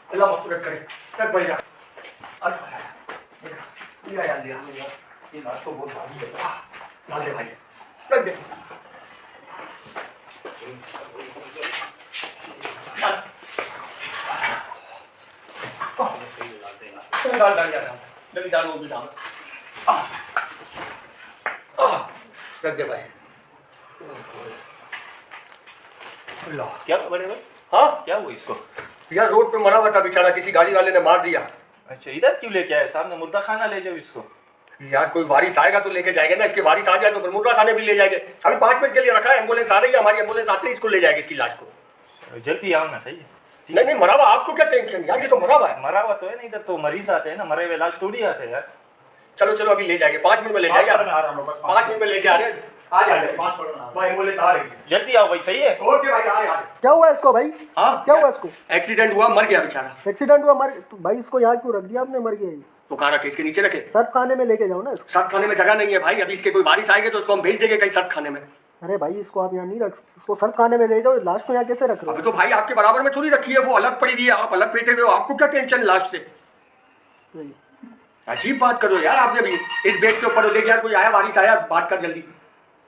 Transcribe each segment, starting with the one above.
अल्लाह मग़फ़िरत करे। रख भाई यार, लिया यार, लिया ये लाश तो बहुत भारी है। डाल दे भाई, रख दे। डाल डाल यार, जल्दी डाल, वो भी डाल। रख दे भाई। क्या बड़े भाई? हाँ क्या हुआ इसको? यार रोड पे मरा हुआ था बेचारा, किसी गाड़ी वाले ने मार दिया। अच्छा, इधर क्यों लेके आए? सामने मुर्दा खाना ले जाओ इसको। यार कोई वारिस आएगा तो लेके जाएंगे ना, इसके वारिस आ जाए तो फिर मुर्गा खाने भी ले जाएंगे। अभी 5 मिनट के लिए रखा है, एम्बुलेंस आ रही है, हमारी एम्बुलेंस आते ही इसको ले जाएगी, इसकी लाश को। जल्दी आओ ना। सही है। नहीं नहीं, मरा हुआ, आपको क्या टेंशन यार, ये तो मरा हुआ है। मरा हुआ तो है ना, इधर तो मरीज आते हैं ना, मरे हुए लाश थोड़ी आते हैं यार। चलो चलो अभी ले जाएंगे, 5 मिनट में ले जाएंगे। 5 मिनट में लेके आ रहे हैं, आ जाएंगे। एम्बुलेंस आ रही है, जल्दी आओ भाई। सही है। ओके भाई, आ रहे हैं। क्या हुआ इसको भाई? हाँ क्या हुआ इसको? एक्सीडेंट हुआ, मर गया बेचारा। एक्सीडेंट हुआ, मर तो भाई इसको यहाँ क्यों रख दिया आपने? मर गया ये तो कहाँ रखे? इसके नीचे रखे। सख्त खाने में लेके जाओ ना इसको। सख्त खाने में जगह नहीं है भाई, अभी इसके कोई बारिश आएंगे तो उसको हम भेज देंगे कहीं सख्त खाने में। अरे भाई इसको आप यहाँ नहीं रख, इसको सख्त खाने में ले जाओ। लाश को यहाँ कैसे रख रहे अभी तो भाई आपके बराबर में थोड़ी रखी है, वो अलग पड़ी हुई है, आप अलग बैठे हुए हो, आपको क्या टेंशन लास्ट से? हो? अजीब बात करो यार, आपने भी इस बेड के ऊपर हो। देख यार कोई आया, बारिश आया, बात कर जल्दी।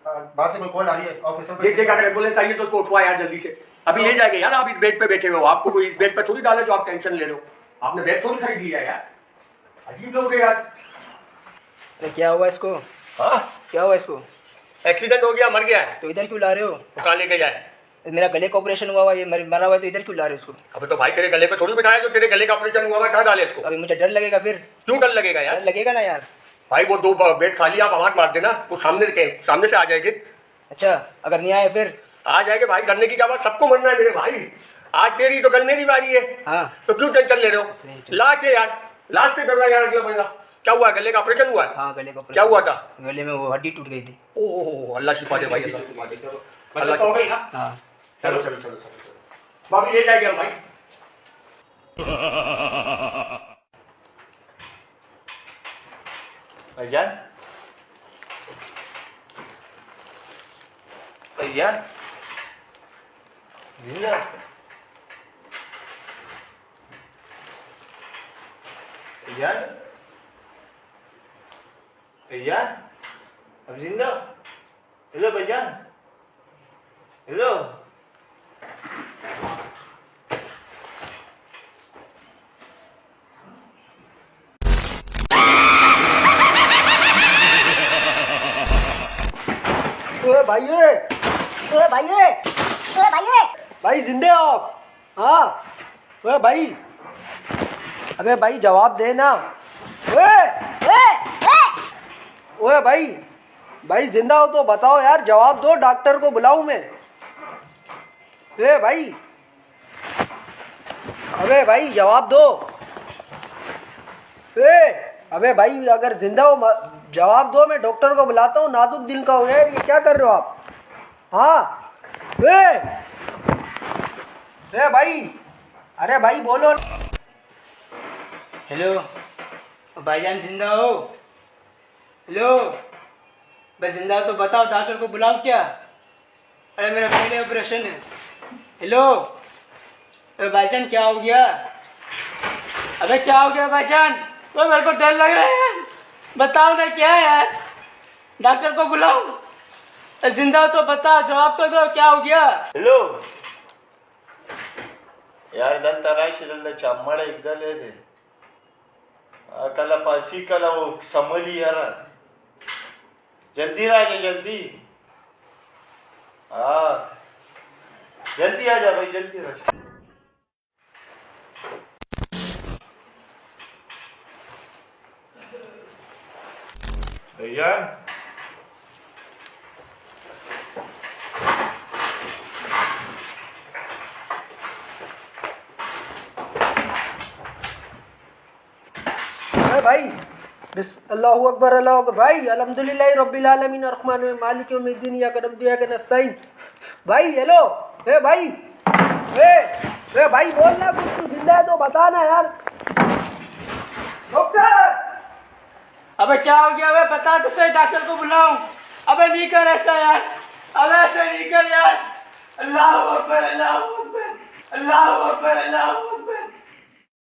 बाहर से कोई कॉल आ रही है ऑफिसर। देख देख, अगर एम्बुलेंस आई है तो उसको उठवा यार जल्दी से, अभी ले जाएंगे यार। आप इस बेड पे बैठे हो, आपको कोई इस बेड पे थोड़ी डाले जो आप टेंशन ले रहे हो। आपने बेड थोड़ी खरीद लिया यार, अजीब लोग हैं यार। अरे क्या हुआ इसको? हाँ क्या हुआ इसको? एक्सीडेंट हो गया, मर गया है। तो इधर क्यों ला रहे हो? तो कहाँ लेके जाए? मेरा गले का ऑपरेशन हुआ ये मरा हुआ है, तो इधर क्यों ला रहे हो इसको? अबे तो भाई तेरे गले पे थोड़ी बिठाया, जो तेरे गले का ऑपरेशन हुआ है, कहाँ डाले इसको? अभी मुझे डर लगेगा फिर। क्यों डर लगेगा यार? डर लगेगा ना यार। भाई वो 2 बेड खाली, आप आवाज मार देना, वो सामने से आ जाएगी। अच्छा, अगर नहीं आए फिर? आ जाएंगे भाई, करने की क्या बात, सबको मरना है मेरे भाई। आज तेरी तो कल मेरी बारी है। हाँ तो क्यों टेंशन ले रहे हो? लास्ट है यार, लास्ट से डरना यार। अगला महीना क्या हुआ? गले का ऑपरेशन हुआ है? हाँ, गले का क्या हुआ था? गले में वो हड्डी टूट गई थी। ओह अल्लाह शिफा दे भाई, अल्लाह शिफा दे। बच्चा तो हो गई ना। हाँ चलो चलो चलो चलो, बाकी ले जाएंगे हम भाई। भैजान, भैजान जिंदा? भैजान, भैजान अब जिंदा? हेलो भैजान, हेलो। भाई भाई जिंदे हो आप? हाँ भाई, अबे भाई जवाब दे ना। ओए भाई, भाई जिंदा हो तो बताओ यार, जवाब दो, डॉक्टर को बुलाऊं मैं? भाई, अबे भाई जवाब दो। अबे भाई अगर जिंदा हो जवाब दो, मैं डॉक्टर को बुलाता हूँ। नाजुक दिल का हो यार, ये क्या कर रहे हो आप? हाँ भाई, अरे भाई बोलो। हेलो भाईजान, जिंदा हो? हेलो भाई, जिंदा हो तो बताओ, डॉक्टर को बुलाओ क्या? अरे मेरा पहले ऑपरेशन है। हेलो अरे भाईजान, क्या हो गया? अबे क्या हो गया भाईजान? तो मेरे को डर लग रहा है यार, बताओ ना क्या है यार, डॉक्टर को बुलाओ। जिंदा हो तो बताओ, जवाब तो दो, क्या हो गया? हेलो यार, इधर राइश इधर चम्मड़ इधर ले दे कल पासी कल वो समली यार, जल्दी राजा जल्दी। हाँ जल्दी आ जा भाई, जल्दी राजा। भैया भाई, अल्लाहु अकबर, अल्लाहु अकबर। भाई अल्हम्दुलिल्लाह रब्बिल आलमीन अर्रहमान मालिक यौमिद्दीन इय्याक नअबुदु व इय्याक नस्तईन। भाई हेलो, भाई, भाई बोल ना, कुछ जिंदा है तो बता ना यार। डॉक्टर, अबे क्या हो गया? अबे बता तो सही, डॉक्टर को बुलाऊं? अबे नहीं कर ऐसा यार, अबे ऐसा नहीं कर यार। अल्लाहु अकबर, अल्लाहु अकबर, अल्लाहु अकबर, अल्लाहु